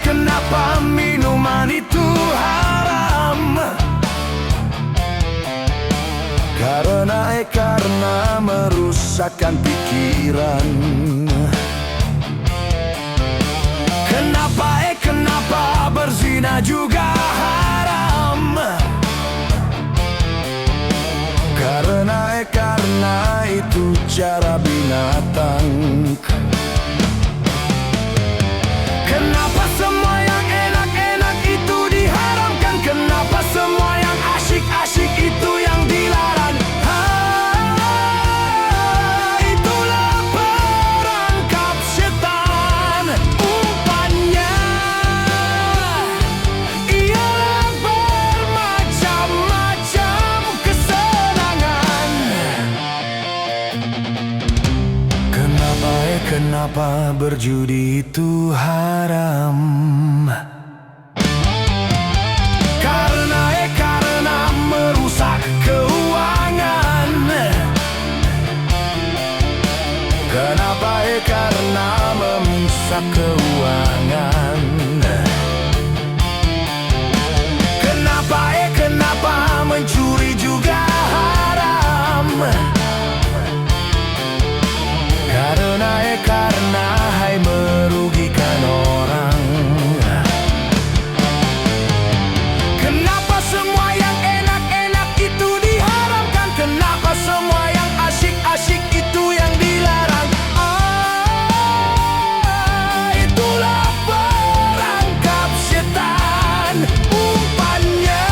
Kenapa minuman itu haram? Karena merusakkan pikiran. Kenapa berzina juga haram? Karena itu cara binatang. Kenapa semua yang enak-enak itu diharamkan? Kenapa semua yang asyik-asyik itu yang dilarang? Itulah perangkap setan. Umpannya ialah bermacam-macam kesenangan. Kenapa berjudi itu haram? Karena merusak keuangan. Karena merusak keuangan. Kenapa mencuri juga haram? Karena hai merugikan orang. Kenapa semua yang enak-enak itu diharamkan? Kenapa semua yang asyik-asyik itu yang dilarang? Itulah perangkap setan. Umpannya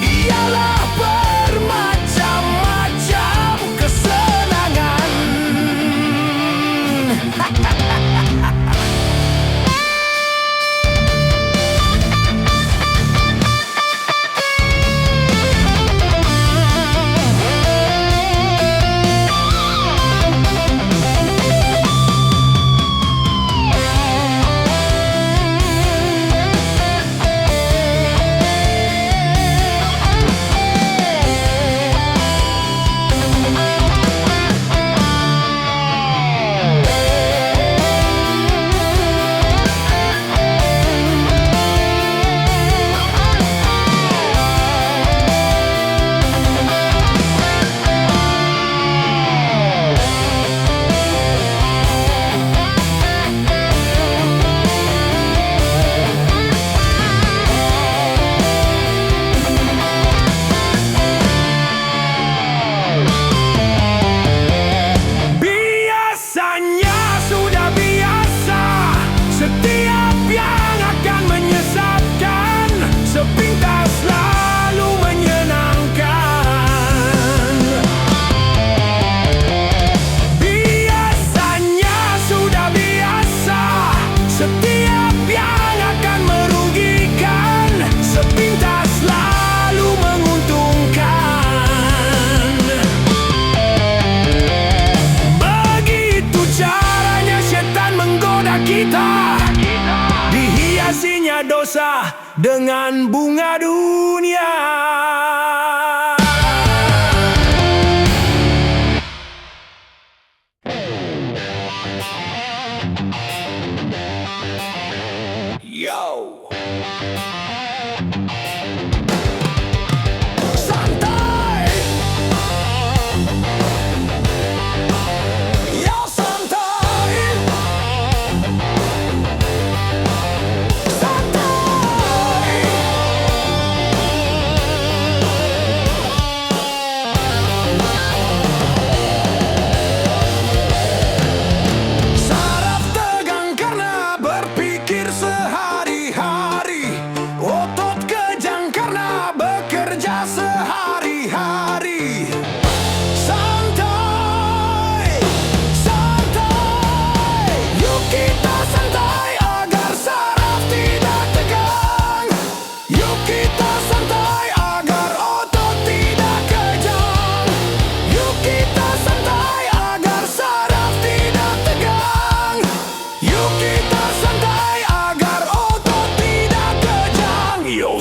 ialah bermacam-macam kesenangan. Dihiasinya dosa dengan bunga dunia. Yo.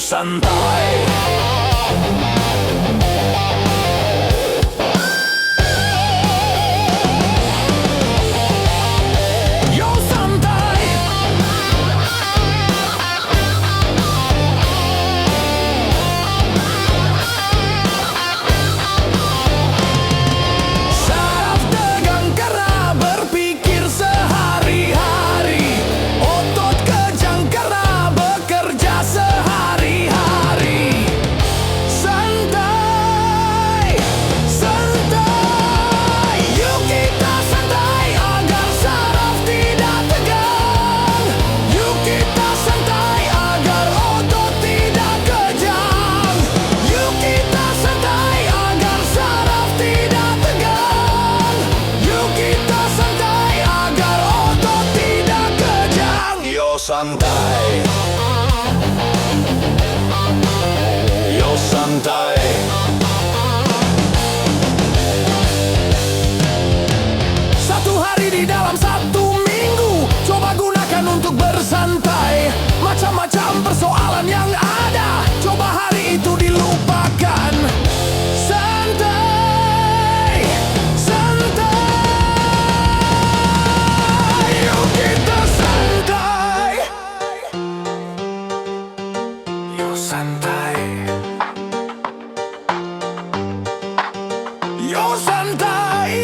Santai. Yo santai. santai, yo santai. Satu hari di dalam satu minggu, coba gunakan untuk bersantai. Macam-macam persoalan yang ada, coba hari itu dilupakan. Santai, santai, yuk kita santai. Yuk santai, yuk santai.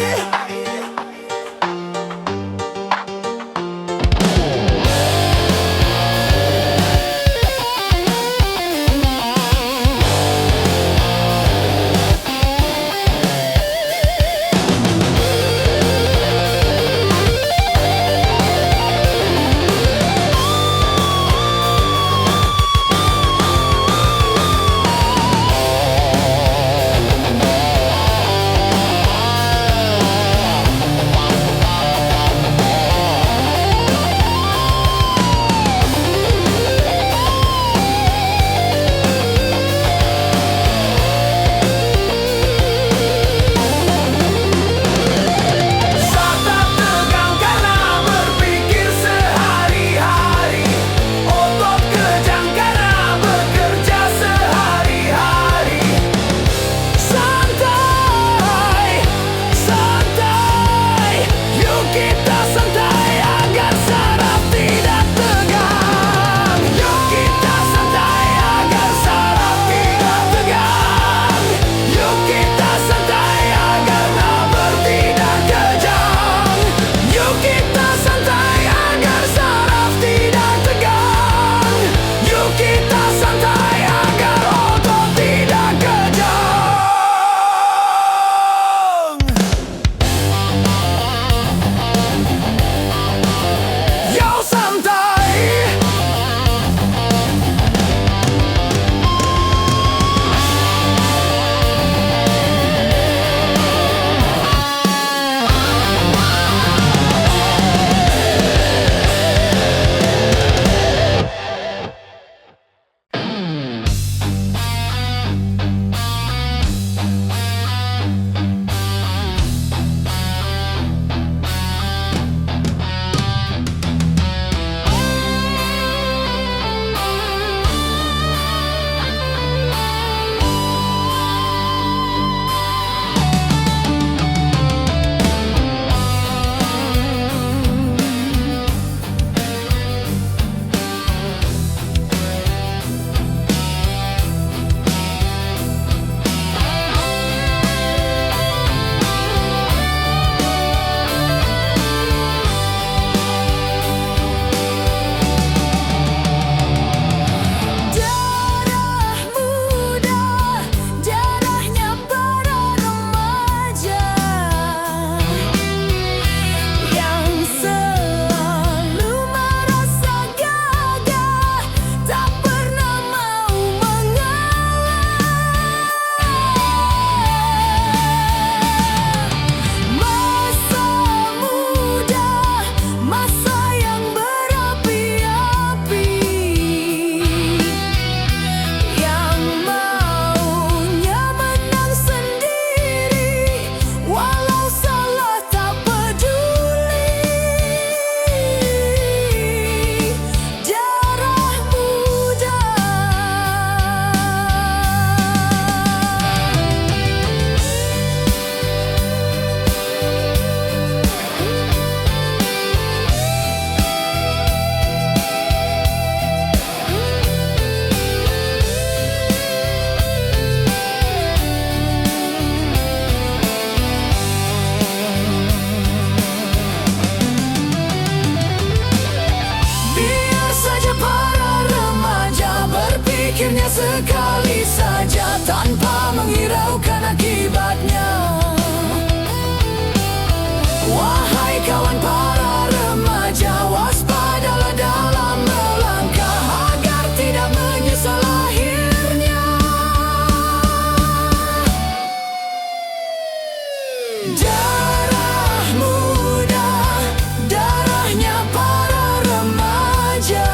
sekali saja tanpa menghiraukan akibatnya. Wahai kawan para remaja, waspadalah dalam melangkah agar tidak menyesal akhirnya. Darah muda, darahnya para remaja.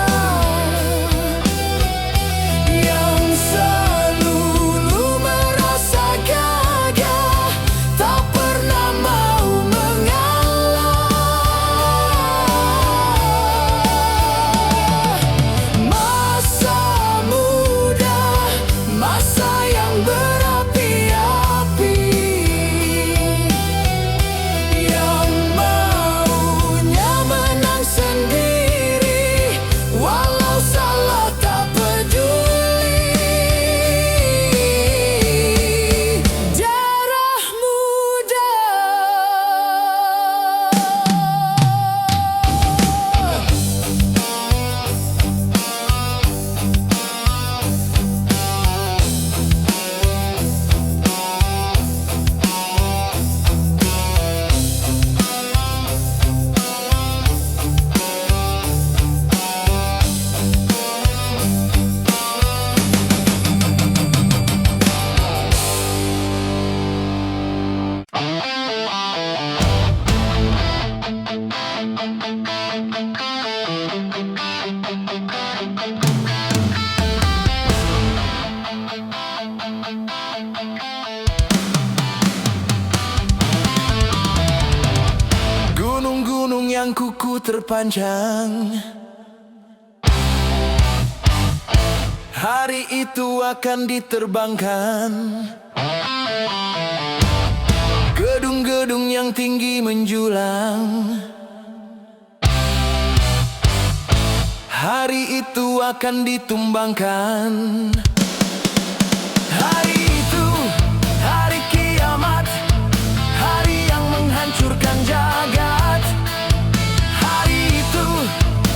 Gunung-gunung yang kuku terpanjang, hari itu akan diterbangkan. Gedung-gedung yang tinggi menjulang, hari itu akan ditumbangkan. Hari itu, hari kiamat, hari yang menghancurkan jagat. Hari itu,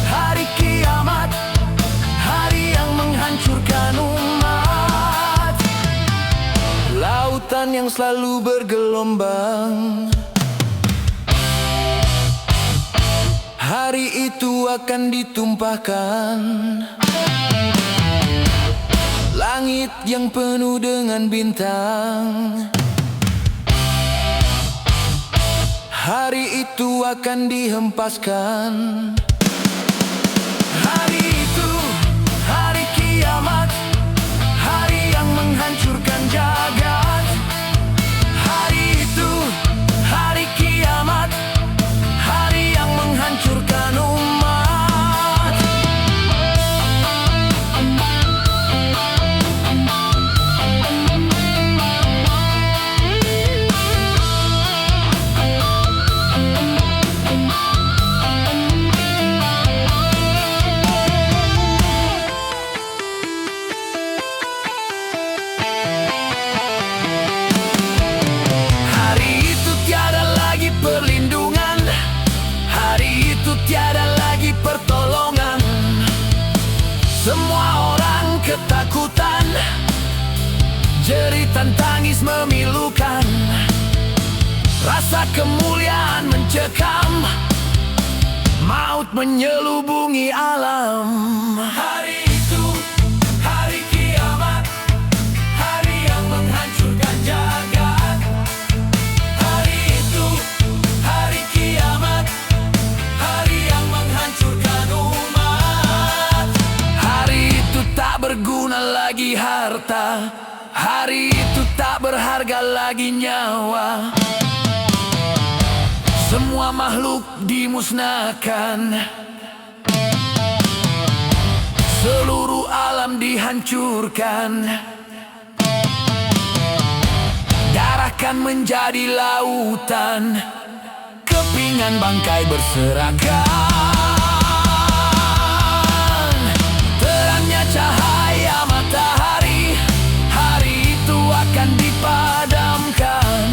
hari kiamat, hari yang menghancurkan umat. Lautan yang selalu bergelombang, hari itu akan ditumpahkan. Langit yang penuh dengan bintang, hari itu akan dihempaskan. Hari itu, hari kiamat, hari yang menghancurkan jagat. Hari itu, hari kiamat, hari yang menghancurkan umat. Hari itu tiada lagi perlindungan, hari itu tiada lagi pertolongan. Semua orang ketakutan, jeritan tangis memilukan. Rasa kemuliaan mencekam, maut menyelubungi alam. Hari itu, hari kiamat, hari yang menghancurkan jagat. Hari itu, hari kiamat, hari yang menghancurkan umat. Hari itu tak berguna lagi harta, hari itu tak berharga lagi nyawa. Semua makhluk dimusnahkan, seluruh alam dihancurkan. Darah kan menjadi lautan, kepingan bangkai berserakan. Terangnya cahaya matahari, hari itu akan dipadamkan.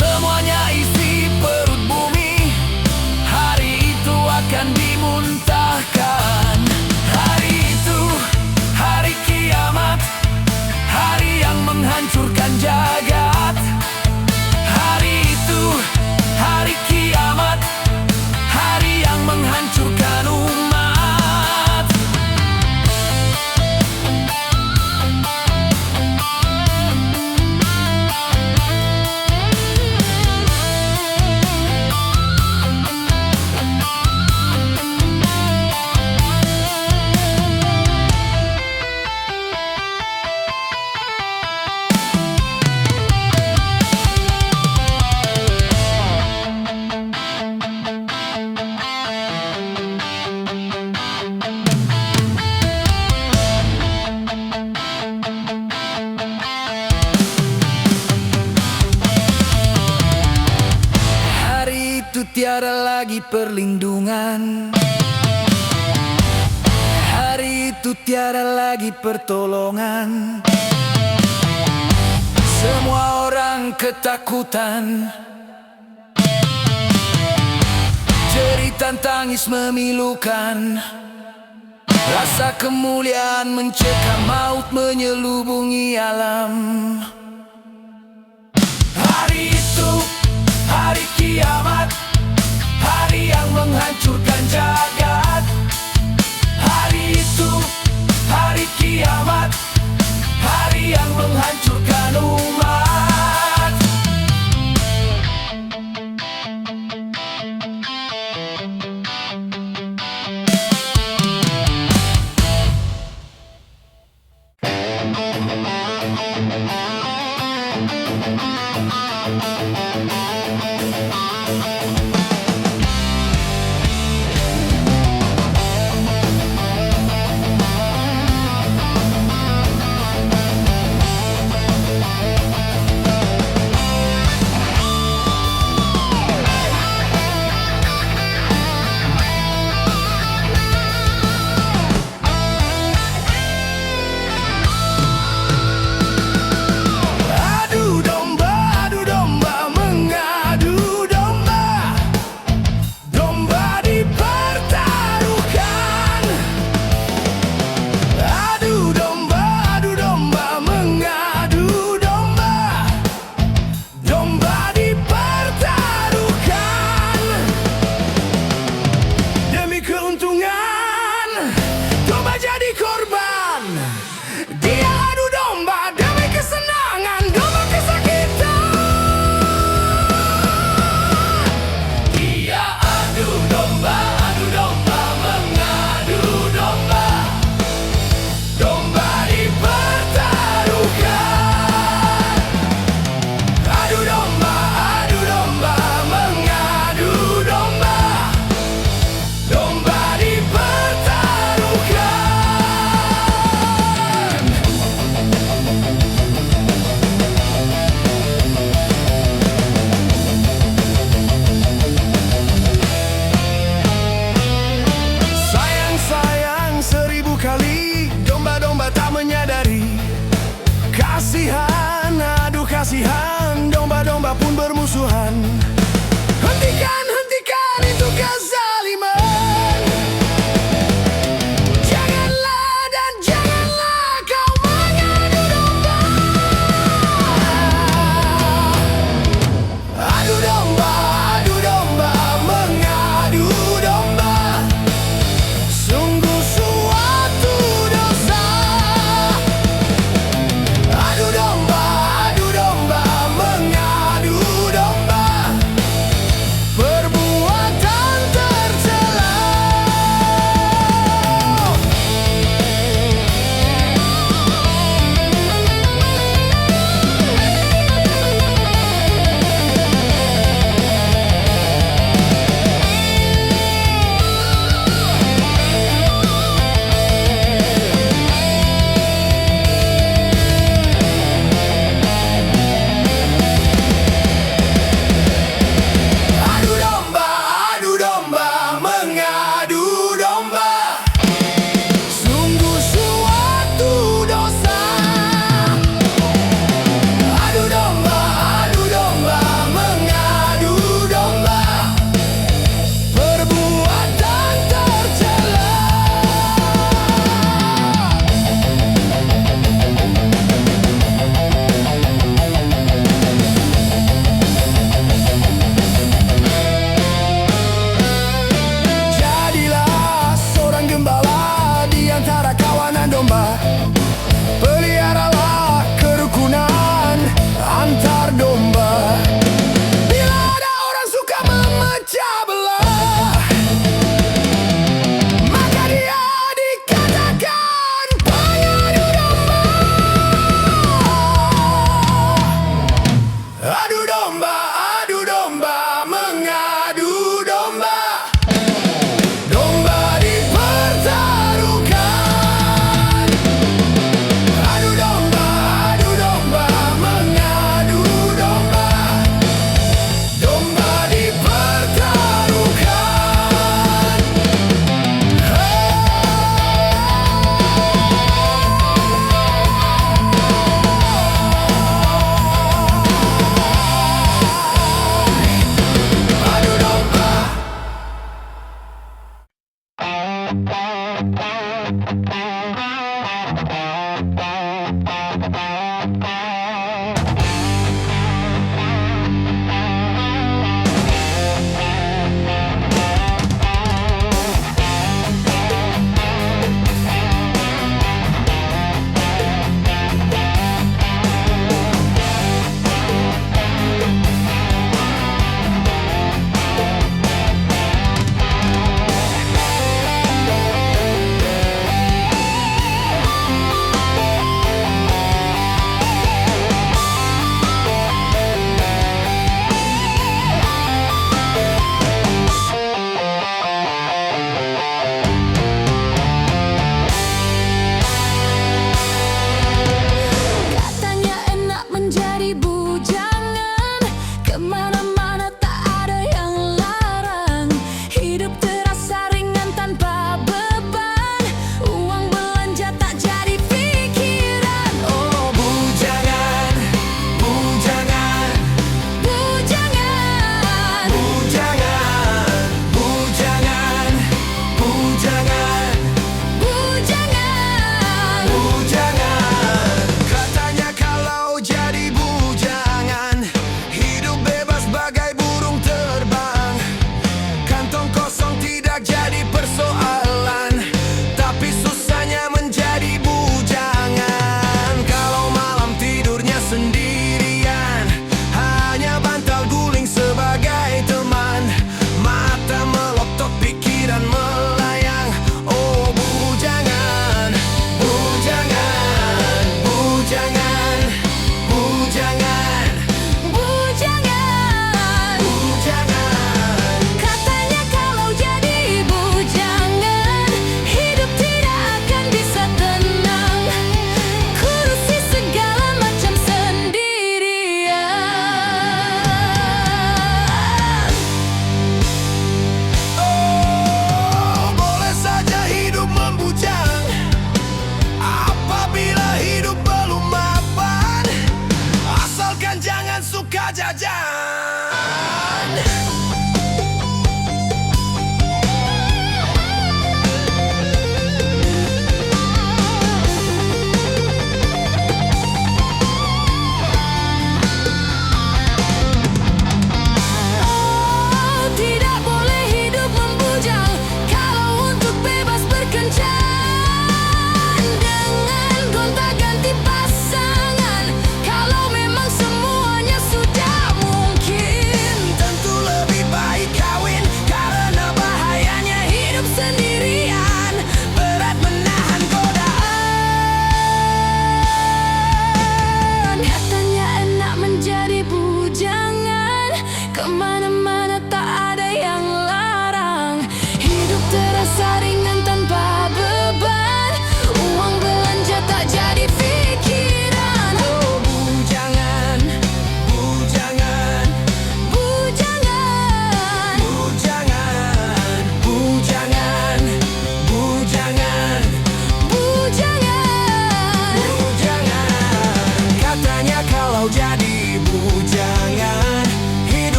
Semuanya isi perut bumi, hari itu akan dimuntahkan. Hari itu, hari kiamat, hari yang menghancurkan jagat. Hari itu, hari kiamat, hari yang menghancurkan umat. Hari itu tiada lagi perlindungan, hari itu tiada lagi pertolongan. Semua orang ketakutan, jeritan tangis memilukan. Rasa kemuliaan mencekam, maut menyelubungi alam. Hari itu, hari kiamat, hari yang menghancurkan jagat. Hari itu, hari kiamat, hari yang menghancurkan umat.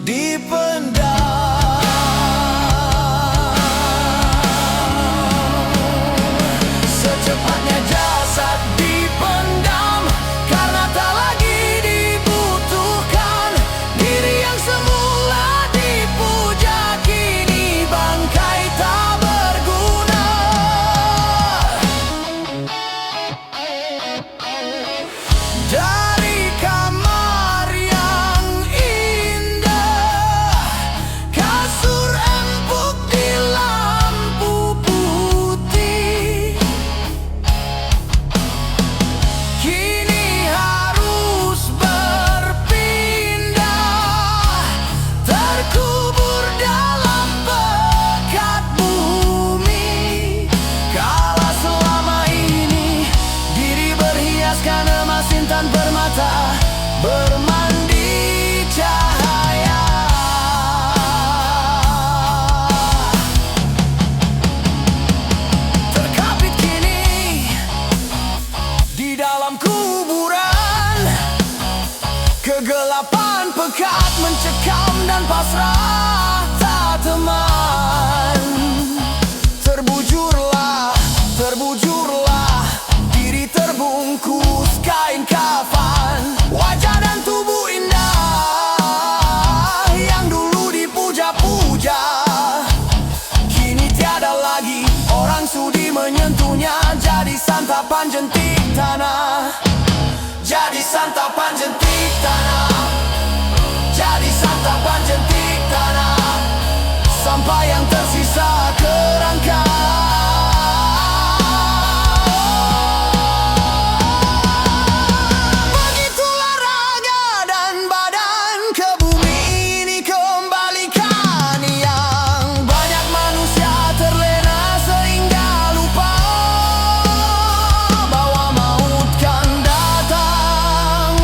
dipendam. Secepatnya jasad dipendam karena tak lagi dibutuhkan. Diri yang semula dipuja kini bangkai tak berguna. Dari kamar yang indah, kasur empuk di lampu putih, kini harus berpindah, terkubur dalam pekat bumi. Kala selama ini diri berhiaskan emas intan permata, bermandi cahaya. Terkapit kini di dalam kuburan, kegelapan pekat mencekam dan pasrah tak teman. Terbujurlah, terbujurlah, diri terbungkus kain kafan. Wajah dan tubuh indah yang dulu dipuja-puja, kini tiada lagi orang sudi menyentuhnya. Jadi santapan jentik tanah, jadi santapan jentik tanah, jadi santapan jentik tanah, sampai yang tersisa kerangka. Begitulah raga dan badan ke bumi ini kembalikan. Yang banyak manusia terlena sehingga lupa bahwa maut kan datang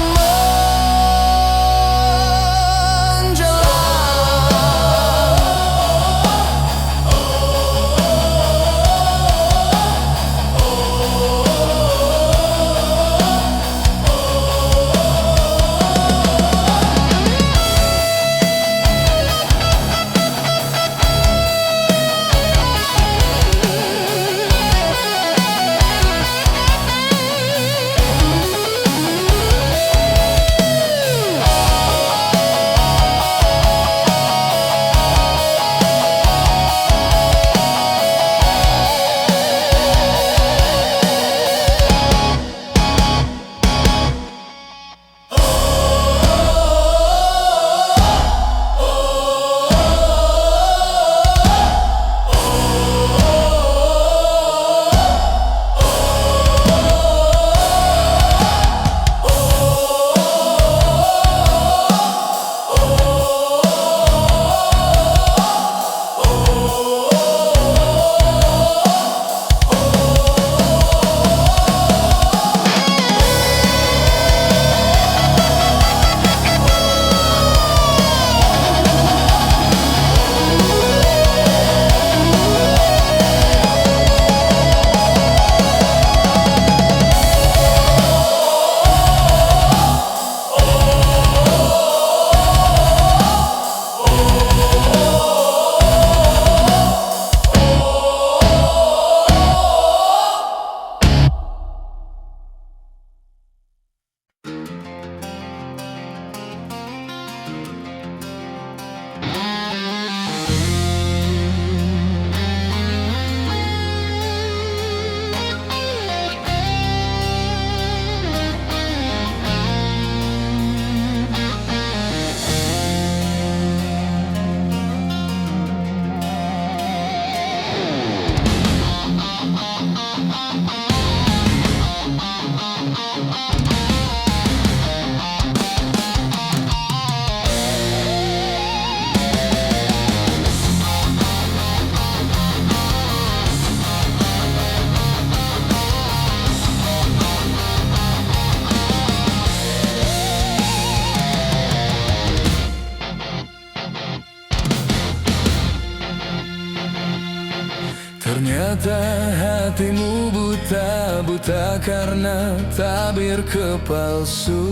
Ternyata hatimu buta-buta karena tabir kepalsuan.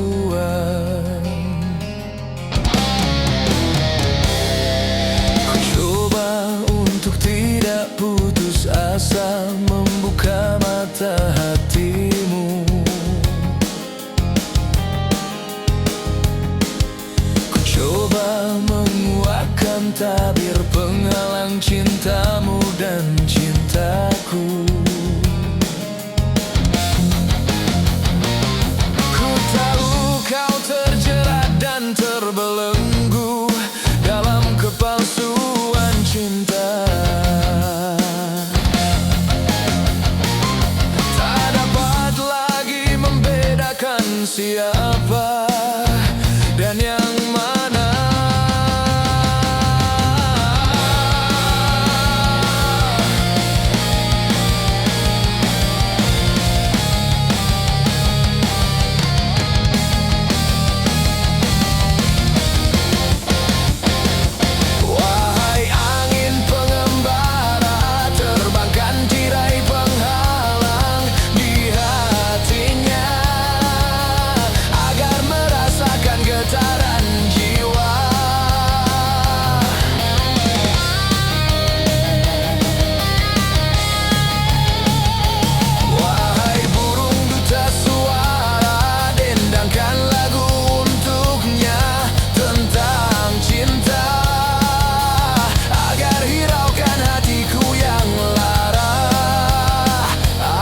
tabir penghalang cintamu dan cintaku. Ku tahu kau terjerat dan terbelenggu dalam kepalsuan cinta. Tak dapat lagi membedakan siapa dan yang mana. Wahai angin pengembara, terbangkan tirai penghalang di hatinya agar merasakan getaran jiwa. Wahai burung duta suara, dendangkan lagu untuknya tentang cinta agar hiraukan hatiku yang lara.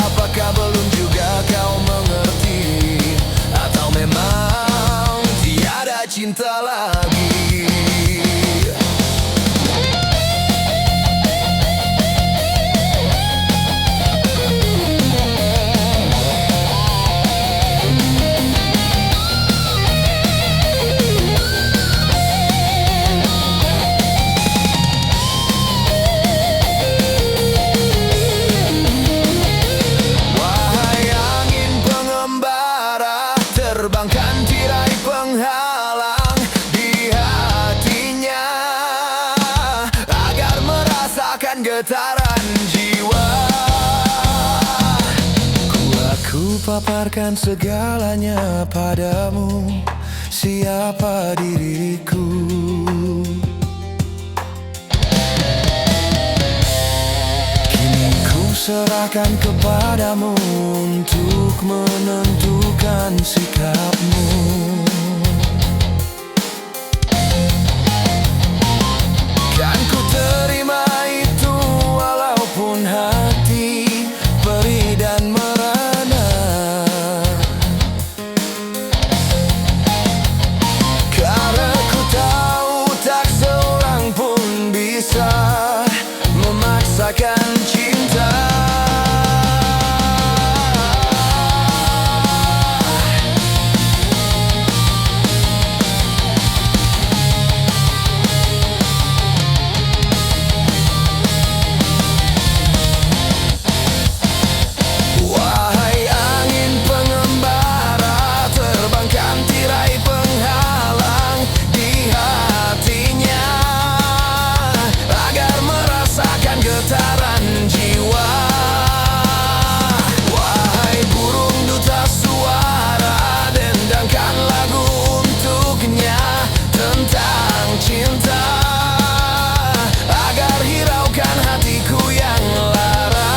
Apakah belum juga kau mengerti, atau memang tiada cinta lagi? Wahai angin pengembara, terbangkan tirai penghalang di hatinya agar merasakan getaran jiwa. Aku paparkan segalanya padamu, siapa diriku. Kini ku serahkan kepadamu untuk menentukan sikapmu. Kan ku terima itu walaupun hati perih dan merana, karena ku tahu tak seorang pun bisa memaksakan cinta. Wahai angin pengembara, terbangkan tirai penghalang di hatinya agar merasakan getaran jiwa. Wahai burung duta suara, dendangkan lagu untuknya tentang cinta agar hiraukan hatiku yang lara.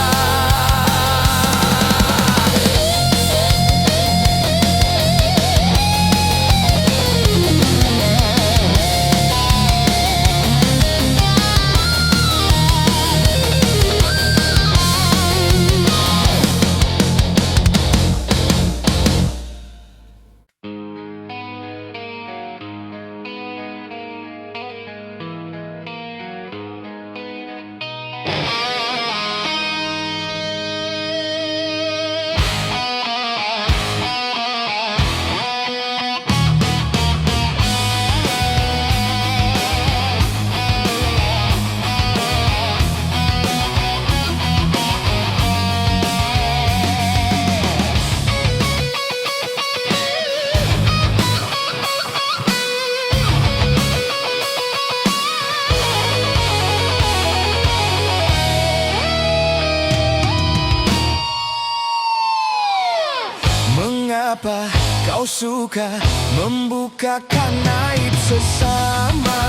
Mengapa kau suka membukakan aib sesama?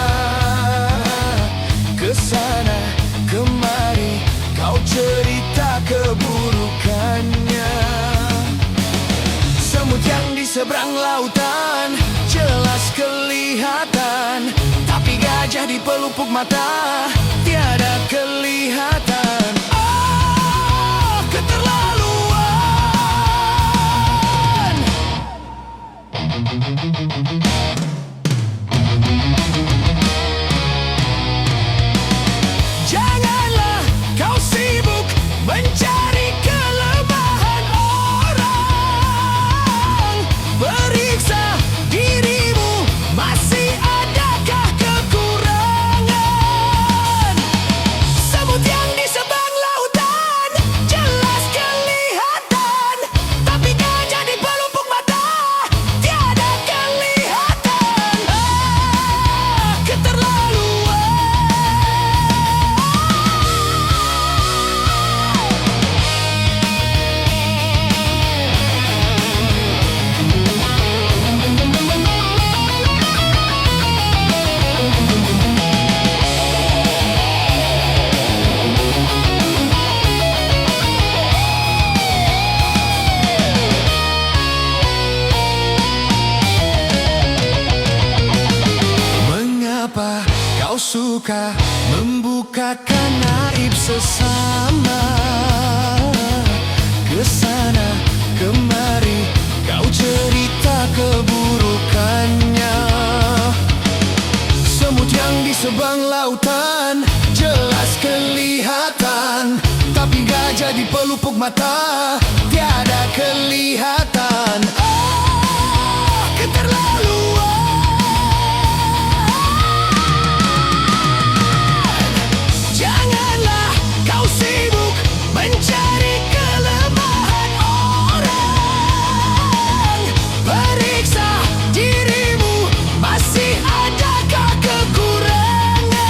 Kesana kemari kau cerita keburukannya. Semut yang di seberang lautan jelas kelihatan, tapi gajah gajah di pelupuk mata tiada kelihatan. Oh, keterlaluan. Janganlah kau sibuk mencari kelemahan orang. Periksa dirimu, masih adakah kekurangan? Semut yang di sebang lautan jelas kelihatan, tapi gajah di pelupuk mata tiada kelihatan. Ah, keterlaluan. Mengapa kau suka membukakan aib sesama? Kesana kemari kau cerita keburukannya. Semut yang di sebang lautan jelas kelihatan, tapi gajah di pelupuk mata tiada kelihatan. Oh, keterlaluan. Janganlah kau sibuk mencari kelemahan orang. Periksa dirimu, masih adakah kekurangan?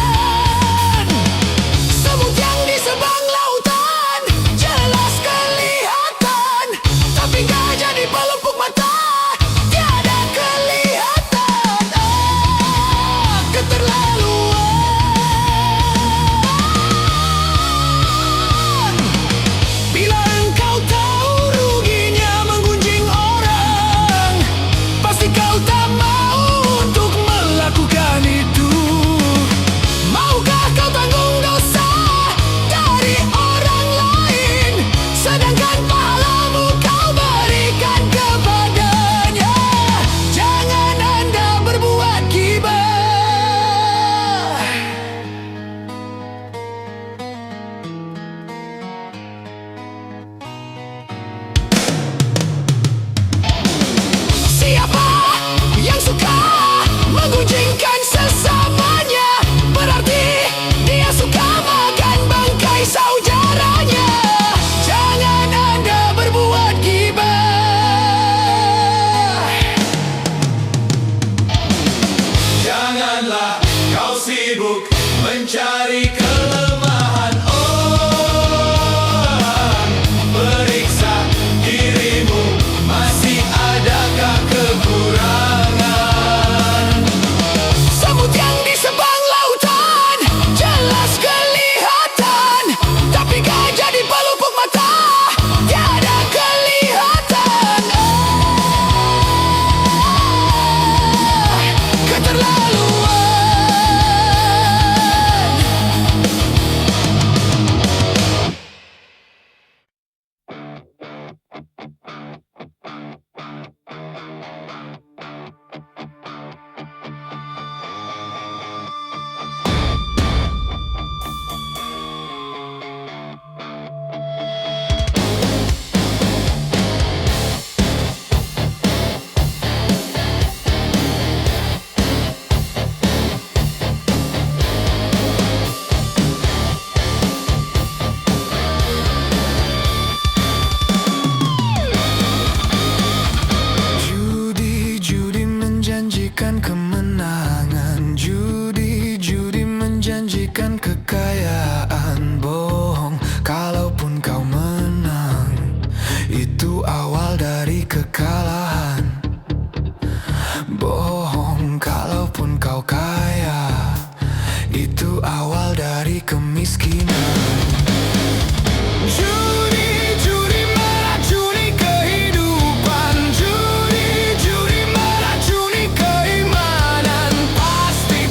Semut yang di sebang lautan jelas kelihatan, tapi gajah di pelupuk mata tiada kelihatan. Ah, keterlaluan. Bila engkau tahu ruginya menggunjing orang, pasti kau tak mau untuk melakukan itu. Maukah kau tanggung dosa dari orang lain, sedangkan pahalamu kau berikan kepadanya? Jangan Anda berbuat gibah. Siapa yang suka menggunjingkan sesamanya, berarti dia suka makan bangkai saudaranya. Jangan Anda berbuat gibah. Janganlah kau sibuk mencari kelemahan orang. Periksa dirimu, masih adakah kekurangan? Semut yang di sebang lautan jelas kelihatan, tapi gajah di pelupuk mata tiada kelihatan. Ah, keterlaluan. Judi menjanjikan kemenangan, judi menjanjikan kekayaan. Bohong kalaupun kau menang, itu awal dari kekalahan. Bohong kalaupun kau kaya, itu awal dari kemiskinan. Judi meracuni kehidupan, judi meracuni keimanan. Pasti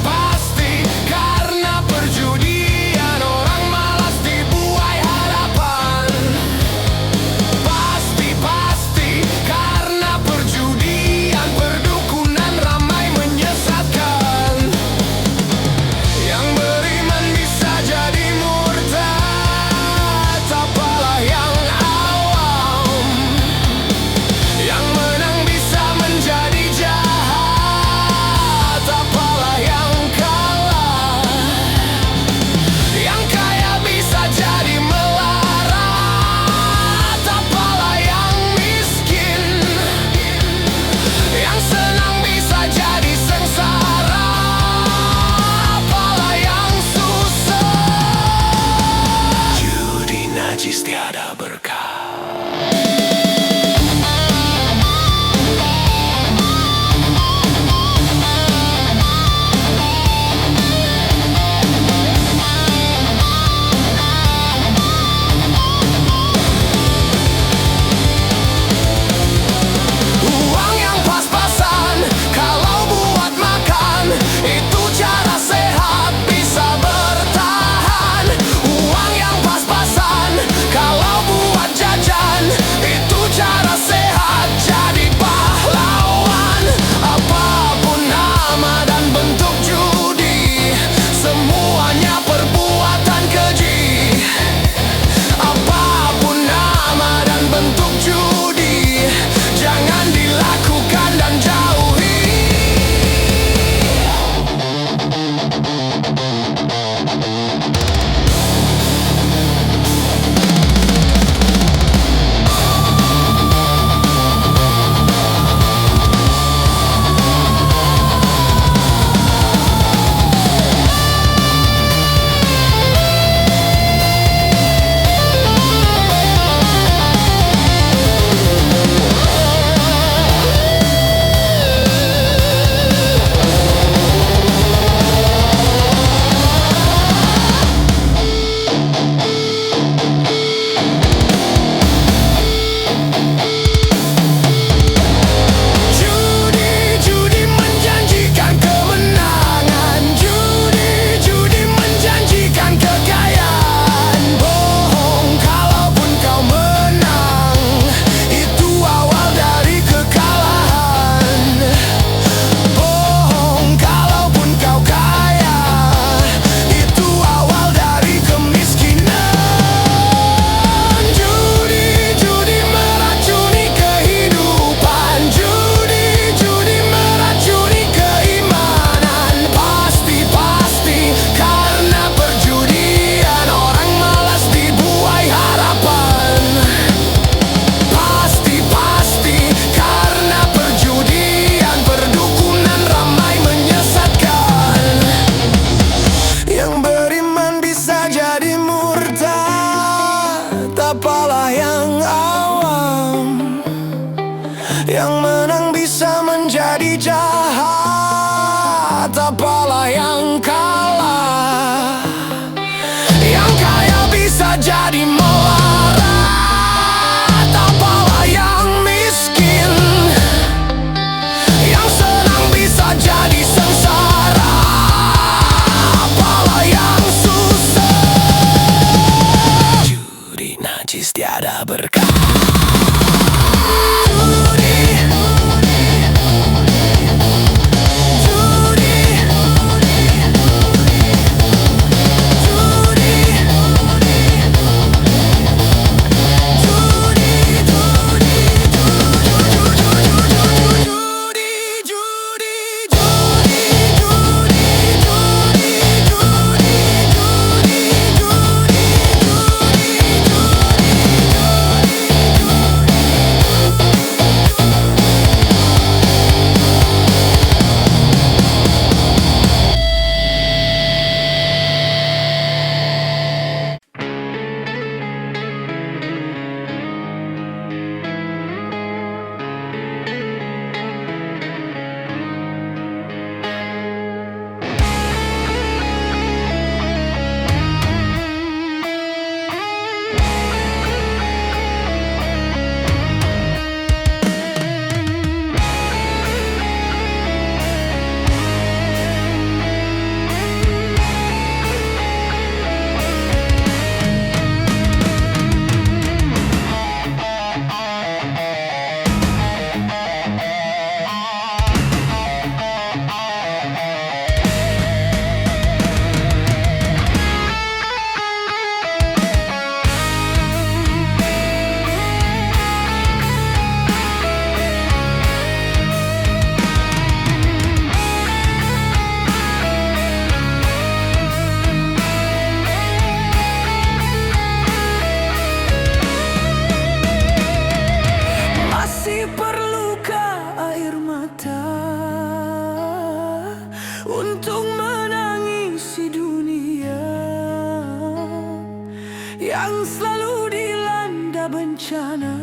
yang selalu dilanda bencana,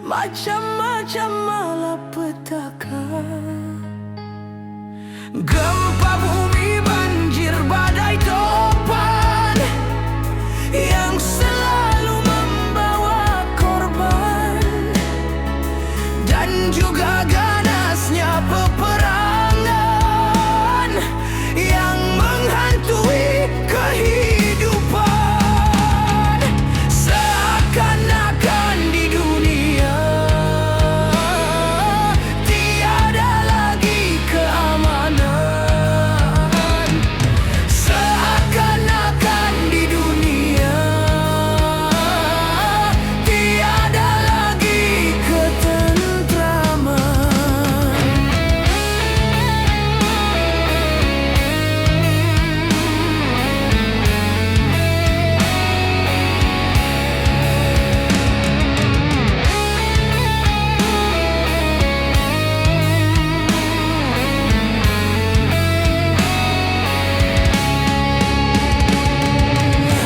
macam-macam malapetaka. Gempa bumi, banjir, badai, topan yang selalu membawa korban, dan juga ganasnya peperangan yang menghantui kehidupan. Seakan-akan di dunia tiada lagi keamanan. Seakan-akan di dunia tiada lagi ketentraman.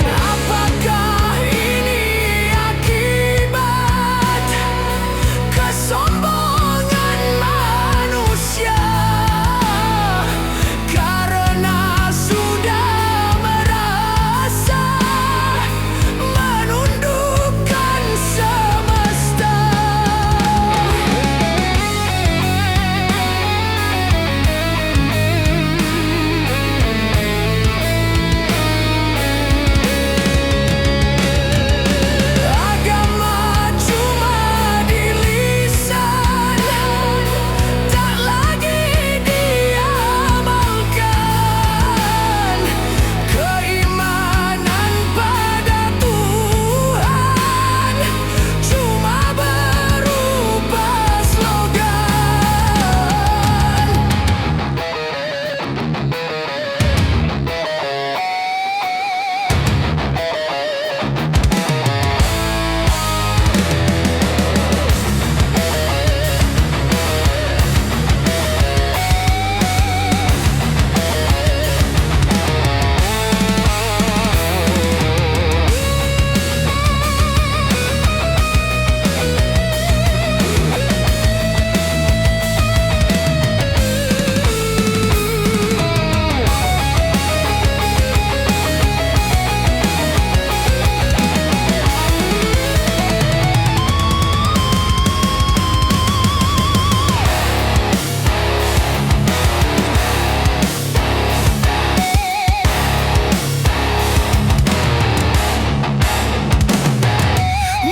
Apakah ini akibat kesombongan manusia karena sudah merasa menundukkan semesta? Agama cuma di lisan, tak lagi diamalkan. Keimanan pada Tuhan cuma berupa slogan.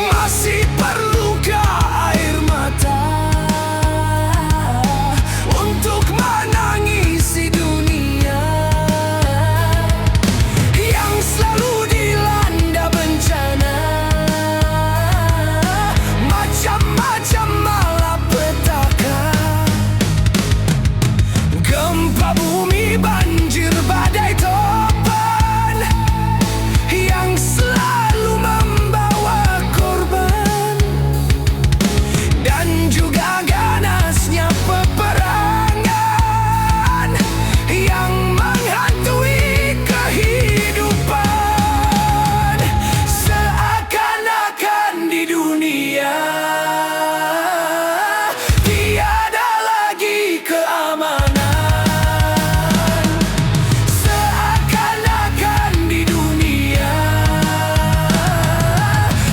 Masih perlukah air mata untuk menangisi dunia yang selalu dilanda bencana, macam-macam malapetaka. Gempa bumi, banjir, badai, topan yang selalu membawa korban, dan juga ganasnya peperangan yang menghantui kehidupan. Seakan-akan di dunia tiada lagi keamanan. Seakan-akan di dunia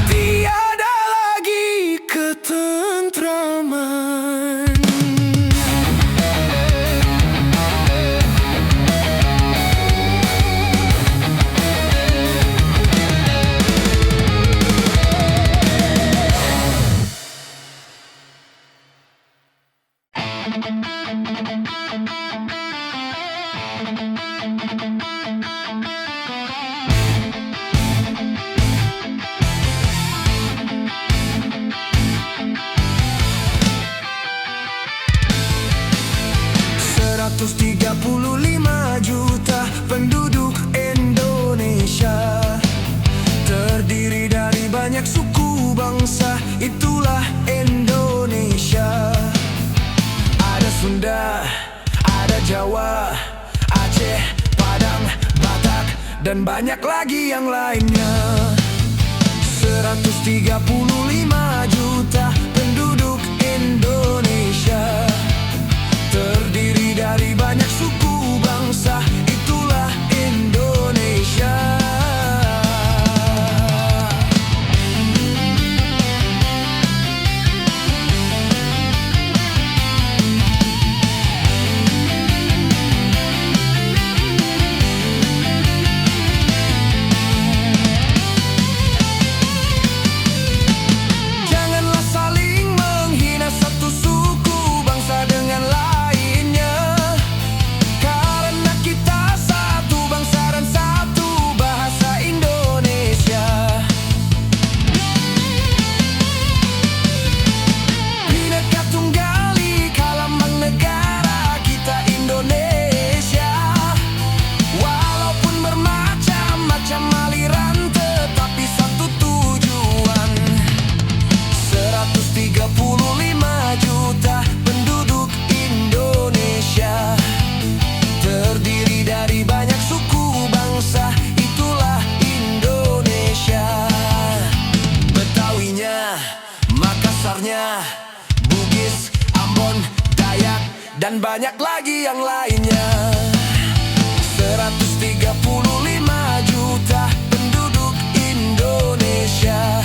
tiada lagi ketentraman. Juta penduduk Indonesia, terdiri dari banyak suku bangsa, itulah Indonesia. Ada Sunda, ada Jawa, Aceh, Padang, Batak, dan banyak lagi yang lainnya. 135 juta penduduk Indonesia, terdiri dari banyak suku bangsa, itulah Indonesia. Janganlah saling menghina satu suku bangsa dengan lainnya, karena kita satu bangsa dan satu bahasa Indonesia. Bhinneka Tunggal Ika lambang negara kita Indonesia. Walaupun bermacam-macam aliran, tetapi satu tujuan. 135 juta penduduk Indonesia, terdiri dari banyak suku bangsa, itulah Indonesia. Betawinya, Makassarnya, Bugis, Ambon, Dayak, dan banyak lagi yang lainnya. 135 juta penduduk Indonesia,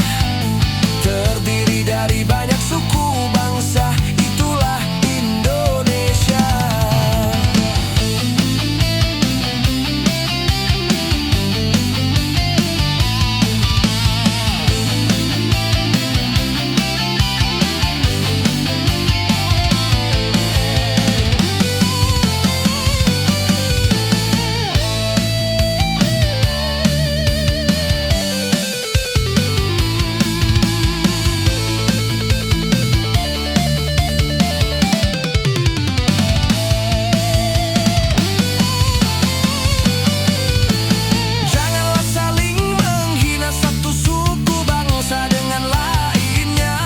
terdiri dari banyak suku bangsa, itulah Indonesia. Janganlah saling menghina satu suku bangsa dengan lainnya,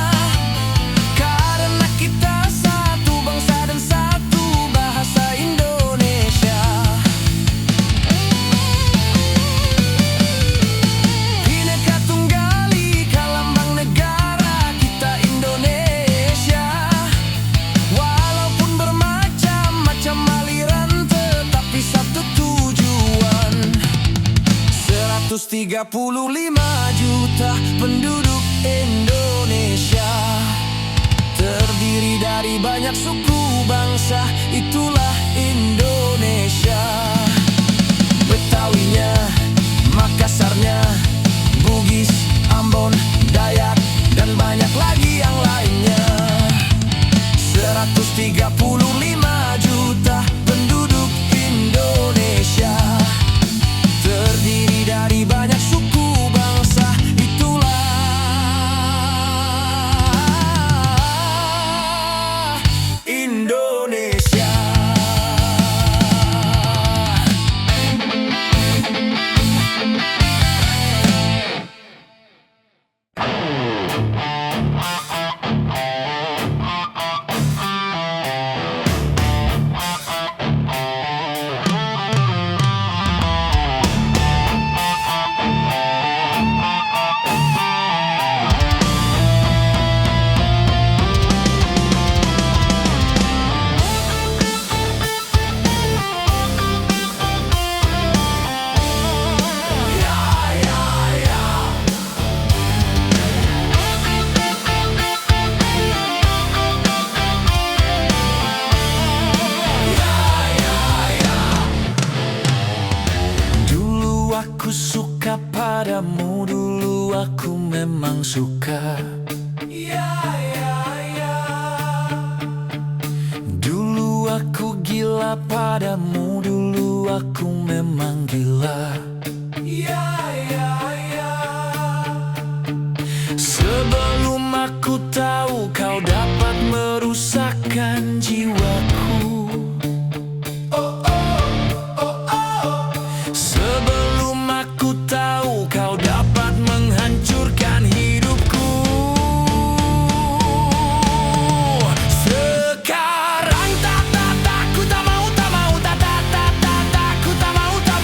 karena kita satu bangsa dan satu bahasa Indonesia. Bhinneka Tunggal Ika lambang negara kita Indonesia. Walaupun bermacam-macam aliran, tetapi satu tujuan. 135 juta penduduk Indonesia, terdiri dari banyak suku bangsa, itulah Indonesia. Betawinya, Makassarnya, Bugis, Ambon, Dayak, dan banyak lagi yang lainnya. 135 juta penduduk Indonesia, terdiri dari banyak suku bangsa, itulah Indonesia. Aku suka padamu, dulu aku memang suka. Dulu aku gila padamu, dulu aku memang gila. Sebelum aku tahu kau dapat merusakkan jiwaku. Sebelum aku tahu kau dapat menghancurkan hidupku. Sekarang tak ku tak mau, tak mau, tak ku tak mau, tak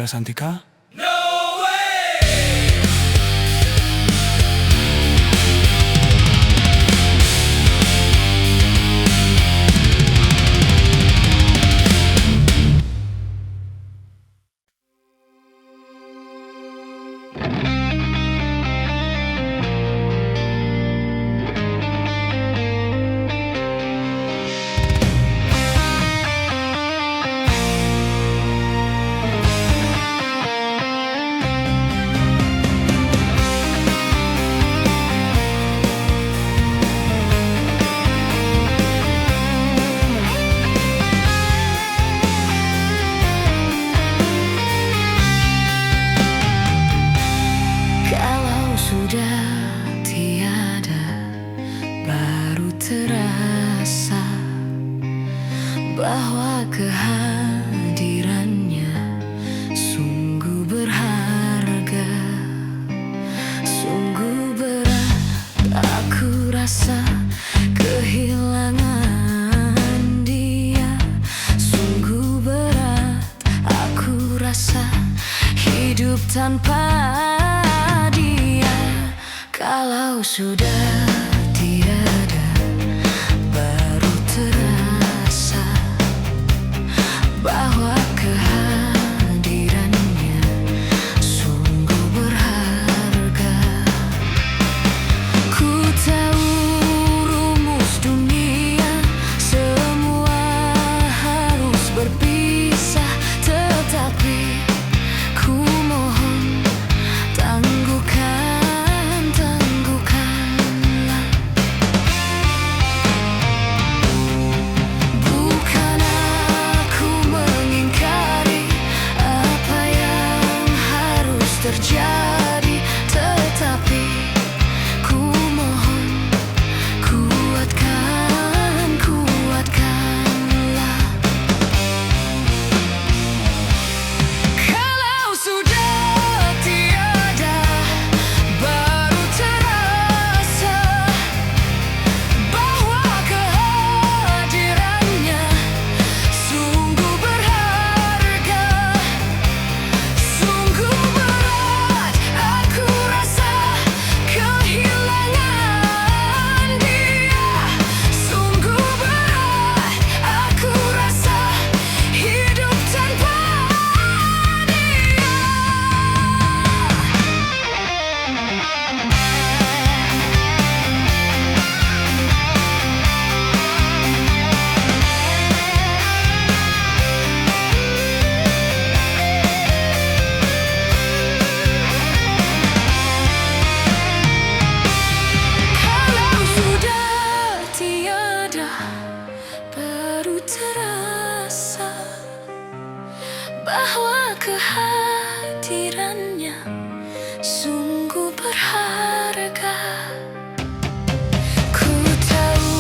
Indra Santika? Kalau sudah tiada, baru terasa bahwa kehadirannya sungguh berharga. Sungguh berat aku rasa kehilangan dia. Sungguh berat aku rasa hidup tanpa dia. Kalau sudah tiada, baru terasa bahwa kehadirannya sungguh berharga. Ku tahu rumus dunia, semua harus berpisah, tetapi ku mohon tangguhkanlah. Bukan aku mengingkari apa yang harus terjadi, tetapi ku mohon kuatkanlah. Kalau sudah tiada, baru terasa bahwa kehadirannya sungguh berharga. Sungguh berat aku rasa kehilangan dia. Sungguh berat aku rasa hidup tanpa dia. Kalau sudah tiada, baru terasa bahwa kehadirannya sungguh berharga. Ku tahu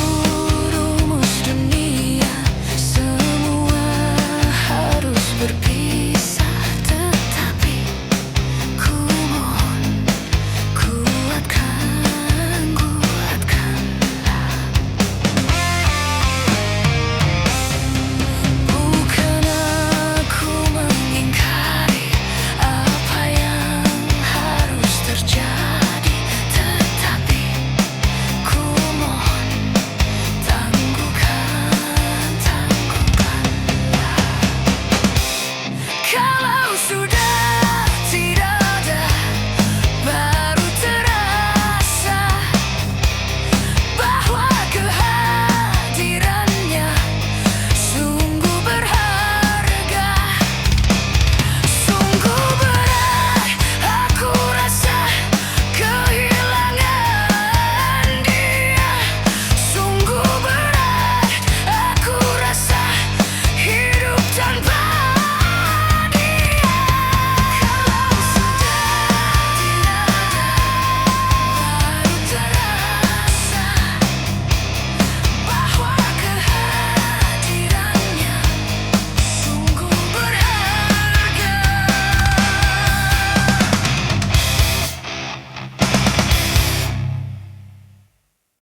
rumus dunia, semua harus berpisah, tetapi ku mohon kuatkanlah. Bukan aku mengingkari apa yang harus terjadi, tetapi ku mohon tangguhkanlah. Kalau